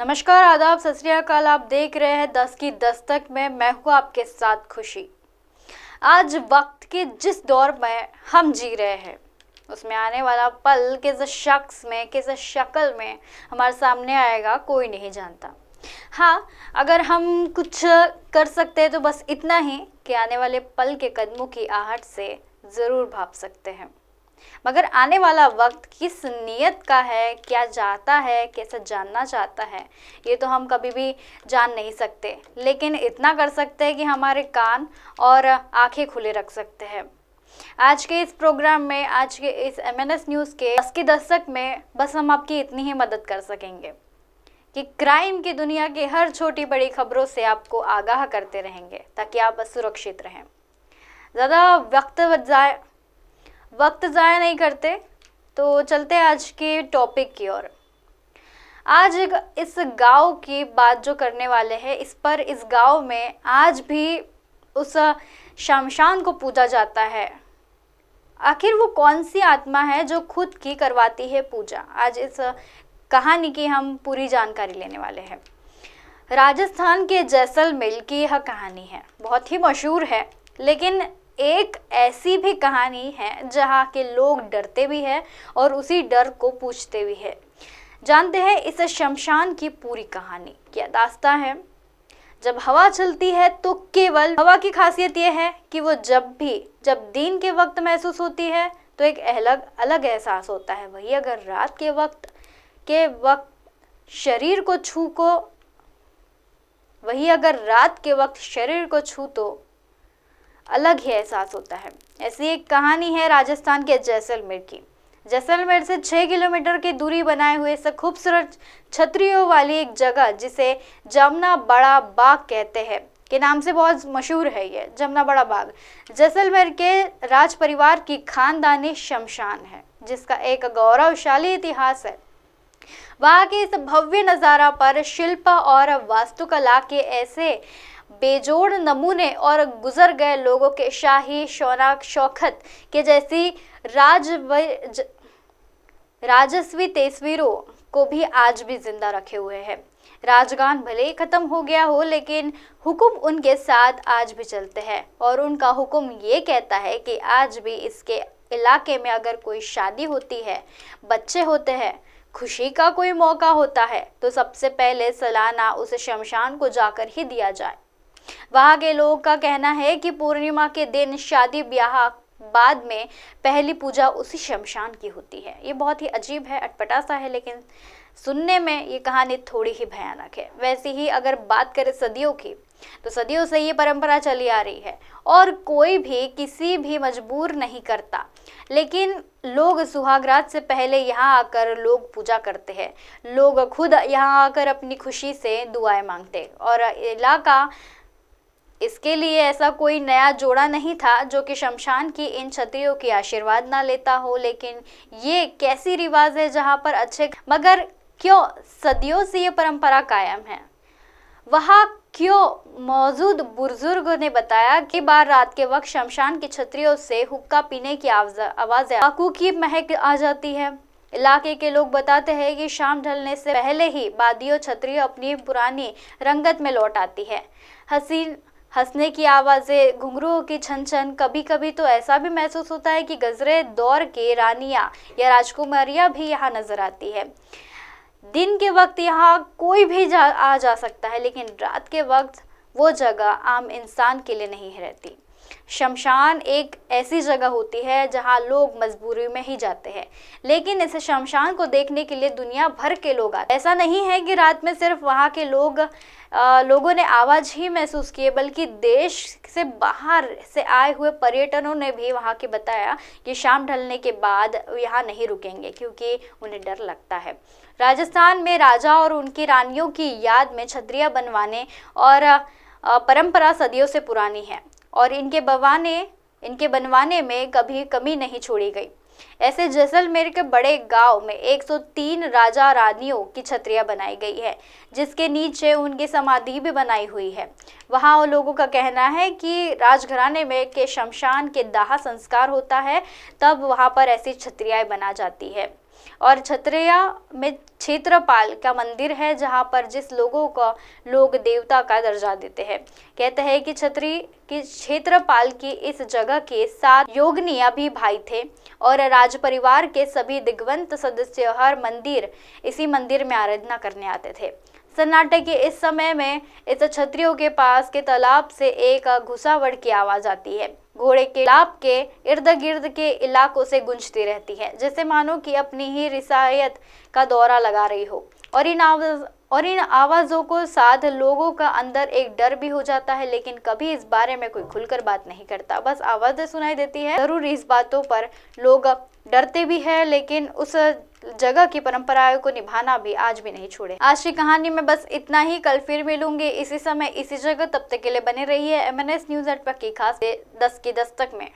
नमस्कार, आदाब, सत श्री अकाल। आप देख रहे हैं 10 की दस्तक में। मैं हूँ आपके साथ खुशी। आज वक्त के जिस दौर में हम जी रहे हैं उसमें आने वाला पल किस शख्स में, किस शक्ल में हमारे सामने आएगा कोई नहीं जानता। हाँ, अगर हम कुछ कर सकते हैं तो बस इतना ही कि आने वाले पल के कदमों की आहट से ज़रूर भाप सकते हैं। मगर आने वाला वक्त किस नीयत का है, क्या चाहता है, कैसा जानना चाहता है, ये तो हम कभी भी जान नहीं सकते। लेकिन इतना कर सकते हैं कि हमारे कान और आंखें खुले रख सकते हैं। आज के इस प्रोग्राम में, आज के इस MNS न्यूज़ के 10 की दस्तक में बस हम आपकी इतनी ही मदद कर सकेंगे कि क्राइम की दुनिया की हर छोटी बड़ी खबरों से आपको आगाह करते रहेंगे ताकि आप सुरक्षित रहें। ज़्यादा वक्त ज़ाया नहीं करते तो चलते आज के टॉपिक की ओर। आज इस गांव की बात जो करने वाले हैं, इस गांव में आज भी उस शमशान को पूजा जाता है। आखिर वो कौन सी आत्मा है जो खुद की करवाती है पूजा? आज इस कहानी की हम पूरी जानकारी लेने वाले हैं। राजस्थान के जैसलमेर की यह कहानी है, बहुत ही मशहूर है, लेकिन एक ऐसी भी कहानी है जहाँ के लोग डरते भी हैं और उसी डर को पूछते भी हैं। जानते हैं इस शमशान की पूरी कहानी, क्या दास्तां है। जब हवा चलती है तो केवल हवा की खासियत यह है कि वो जब दिन के वक्त महसूस होती है तो एक अलग एहसास होता है। वही अगर रात के वक्त शरीर को छू तो अलग ही एहसास होता है। ऐसी एक कहानी है राजस्थान के जैसलमेर की। जैसलमेर से 6 किलोमीटर की दूरी बनाए हुए इस खूबसूरत छतरियों वाली एक जगह जिसे जमना बड़ा बाग कहते हैं के नाम से बहुत मशहूर है। ये जमना बड़ा बाग जैसलमेर के राज परिवार की खानदानी शमशान है जिसका एक गौरवशाली इतिहास है। वहाँ के इस भव्य नज़ारा पर शिल्प और वास्तुकला के ऐसे बेजोड़ नमूने और गुजर गए लोगों के शाही शौकत के जैसी राजस्वी तस्वीरों को भी आज भी जिंदा रखे हुए हैं। राजगान भले ही खत्म हो गया हो, लेकिन हुक्म उनके साथ आज भी चलते हैं और उनका हुक्म ये कहता है कि आज भी इसके इलाके में अगर कोई शादी होती है, बच्चे होते हैं, खुशी का कोई मौका होता है तो सबसे पहले सलाना उस शमशान को जाकर ही दिया जाए। वहाँ के लोगों का कहना है कि पूर्णिमा के दिन शादी ब्याह बाद में पहली पूजा उसी शमशान की होती है। ये बहुत ही अजीब है, अटपटा सा है, लेकिन सुनने में ये कहानी थोड़ी ही भयानक है। वैसे ही अगर बात करें सदियों की, तो सदियों से ये परंपरा चली आ रही है और कोई भी किसी भी मजबूर नहीं करता। लेकिन लोग सुहागरात से पहले यहाँ आकर लोग पूजा करते हैं। लोग खुद यहाँ आकर अपनी खुशी से दुआएं मांगते और इलाका इसके लिए ऐसा कोई नया जोड़ा नहीं था जो कि शमशान की इन छतरियों की आशीर्वाद ना लेता हो। लेकिन ये कैसी रिवाज है जहाँ पर मगर क्यों सदियों से ये परंपरा कायम है? वहाँ क्यों मौजूद बुजुर्गों ने बताया कि बार रात के वक्त शमशान की छतरियों से हुक्का पीने की आवाज़ आकू की महक आ जाती है। इलाके के लोग बताते हैं कि शाम ढलने से पहले ही बादियों छतरियों अपनी पुरानी रंगत में लौट आती है। हंसने की आवाज़ें, घुंघरूओं की छन, कभी कभी तो ऐसा भी महसूस होता है कि गजरे दौर के रानियां या राजकुमारियां भी यहाँ नजर आती है। दिन के वक्त यहाँ कोई भी आ जा सकता है, लेकिन रात के वक्त वो जगह आम इंसान के लिए नहीं रहती। शमशान एक ऐसी जगह होती है जहाँ लोग मजबूरी में ही जाते हैं, लेकिन इस शमशान को देखने के लिए दुनिया भर के लोग आते हैं। ऐसा नहीं है कि रात में सिर्फ वहाँ के लोगों ने आवाज़ ही महसूस की है, बल्कि देश से बाहर से आए हुए पर्यटकों ने भी वहाँ के बताया कि शाम ढलने के बाद यहाँ नहीं रुकेंगे क्योंकि उन्हें डर लगता है। राजस्थान में राजा और उनकी रानियों की याद में छतरियाँ बनवाने और परंपरा सदियों से पुरानी है और इनके बनवाने में कभी कमी नहीं छोड़ी गई। ऐसे जैसलमेर के बड़े गांव में 103 राजा रानियों की छतरियां बनाई गई है जिसके नीचे उनकी समाधि भी बनाई हुई है। वहाँ लोगों का कहना है कि राजघराने में के शमशान के दाह संस्कार होता है, तब वहाँ पर ऐसी छतरियाँ बना जाती है। और छतरिया में क्षेत्रपाल का मंदिर है, जहां पर जिस लोगों को लोग देवता का दर्जा देते हैं। कहते हैं कि छतरी की क्षेत्रपाल की इस जगह के 7 योगनिया भी भाई थे और राज परिवार के सभी दिग्वंत सदस्य हर इसी मंदिर में आराधना करने आते थे। सन्नाटे के इस समय में इस क्षत्रियों के पास के तालाब से एक घुसावड़ की आवाज आती है। घोड़े के तालाब के इर्द गिर्द के इलाकों से गूंजती रहती है, जैसे मानो कि अपनी ही रिसायत का दौरा लगा रही हो। और इन आवाजों को साथ लोगों का अंदर एक डर भी हो जाता है, लेकिन कभी इस बारे में कोई खुलकर बात नहीं करता। बस आवाजें सुनाई देती है। जरूर इस बातों पर लोग डरते भी है, लेकिन उस जगह की परंपराओं को निभाना भी आज भी नहीं छोड़े। आज की कहानी में बस इतना ही। कल फिर मिलूंगे इसी समय इसी जगह। तब तक के लिए बने रहिए MNS न्यूज़ नेटवर्क की खास 10 की दस्तक में।